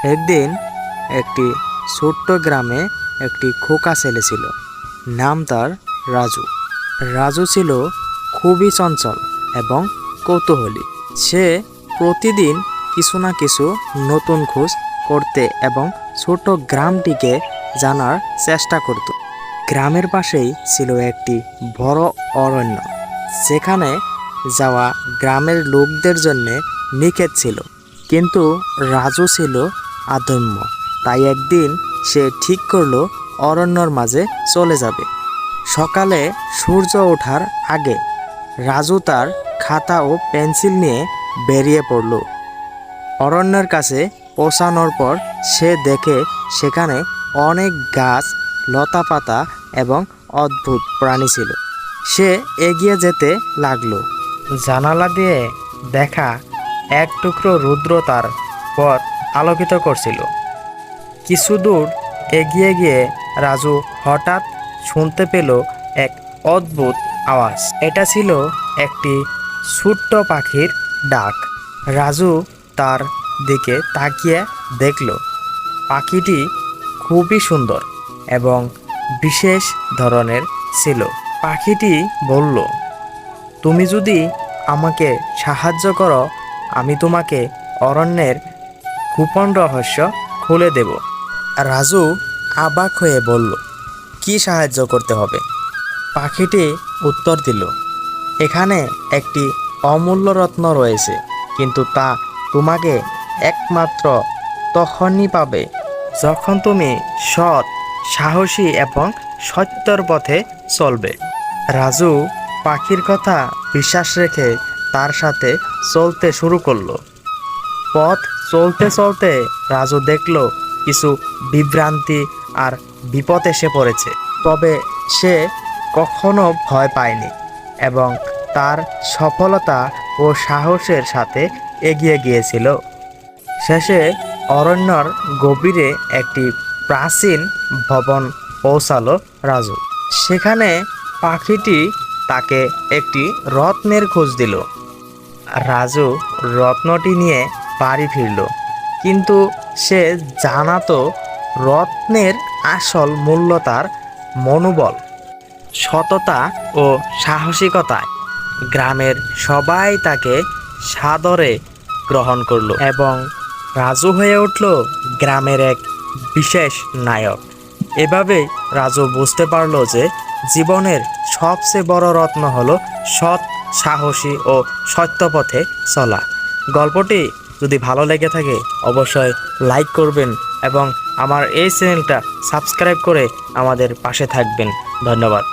একদিন একটি ছোট্ট গ্রামে একটি খোকা ছেলে ছিল। নাম তার রাজু। রাজু ছিল খুবই চঞ্চল এবং কৌতূহলী। সে প্রতিদিন কিছু না কিছু নতুন খোঁজ করতে এবং ছোট গ্রামটিকে জানার চেষ্টা করত। গ্রামের পাশেই ছিল একটি বড় অরণ্য, যেখানে যাওয়া গ্রামের লোকদের জন্য নিষেধ ছিল। কিন্তু রাজু ছিল অদম্য, তাই একদিন সে ঠিক করলো অরণ্যর মাঝে চলে যাবে। সকালে সূর্য ওঠার আগে রাজু তার খাতা ও পেন্সিল নিয়ে বেরিয়ে পড়ল। অরণ্যের কাছে পৌঁছানোর পর সে দেখে সেখানে অনেক গাছ, লতাপাতা এবং অদ্ভুত প্রাণী ছিল। সে এগিয়ে যেতে লাগলো। জানালা দিয়ে দেখা এক টুকরো রুদ্র তার পথ আলোকিত করছিল। কিছু দূর এগিয়ে গিয়ে রাজু হঠাৎ শুনতে পেল এক অদ্ভুত আওয়াজ। এটা ছিল একটি ছোট্ট পাখির ডাক। রাজু তার দিকে তাকিয়ে দেখল পাখিটি খুবই সুন্দর এবং বিশেষ ধরনের ছিল। পাখিটি বলল, তুমি যদি আমাকে সাহায্য করো, আমি তোমাকে অরণ্যের গোপন রহস্য খুলে দেব। রাজু অবাক হয়ে বলল, কি সাহায্য করতে হবে? পাখিটি উত্তর দিল, এখানে একটি অমূল্য রত্ন রয়েছে, কিন্তু তা তোমাকে একমাত্র তখনই পাবে যখন তুমি সৎ, সাহসী এবং সত্যের পথে চলবে। রাজু পাখির কথা বিশ্বাস রেখে তার সাথে চলতে শুরু করলো। পথ চলতে চলতে রাজু দেখল কিছু বিভ্রান্তি আর বিপদ এসে পড়েছে। তবে সে কখনো ভয় পায়নি এবং তার সফলতা ও সাহসের সাথে এগিয়ে গিয়েছিল। শেষে অরণ্যর গভীরে একটি প্রাচীন ভবন পৌঁছালো রাজু। সেখানে পাখিটি তাকে একটি রত্নের খোঁজ দিল। রাজু রত্নটি নিয়ে বাড়ি ফিরল, কিন্তু সে জানাতো রত্নের আসল মূল্য তার মনোবল, সততা ও সাহসিকতায়। গ্রামের সবাই তাকে সাদরে গ্রহণ করলো এবং রাজু হয়ে উঠল গ্রামের এক বিশেষ নায়ক। এভাবেই রাজু বুঝতে পারলো যে জীবনের সবচেয়ে বড় রত্ন হলো সৎ, সাহসী ও সত্য পথে চলা। গল্পটি যদি ভালো লেগে থাকে অবশ্যই লাইক করবেন এবং আমার এই চ্যানেলটা সাবস্ক্রাইব করে আমাদের পাশে থাকবেন। ধন্যবাদ।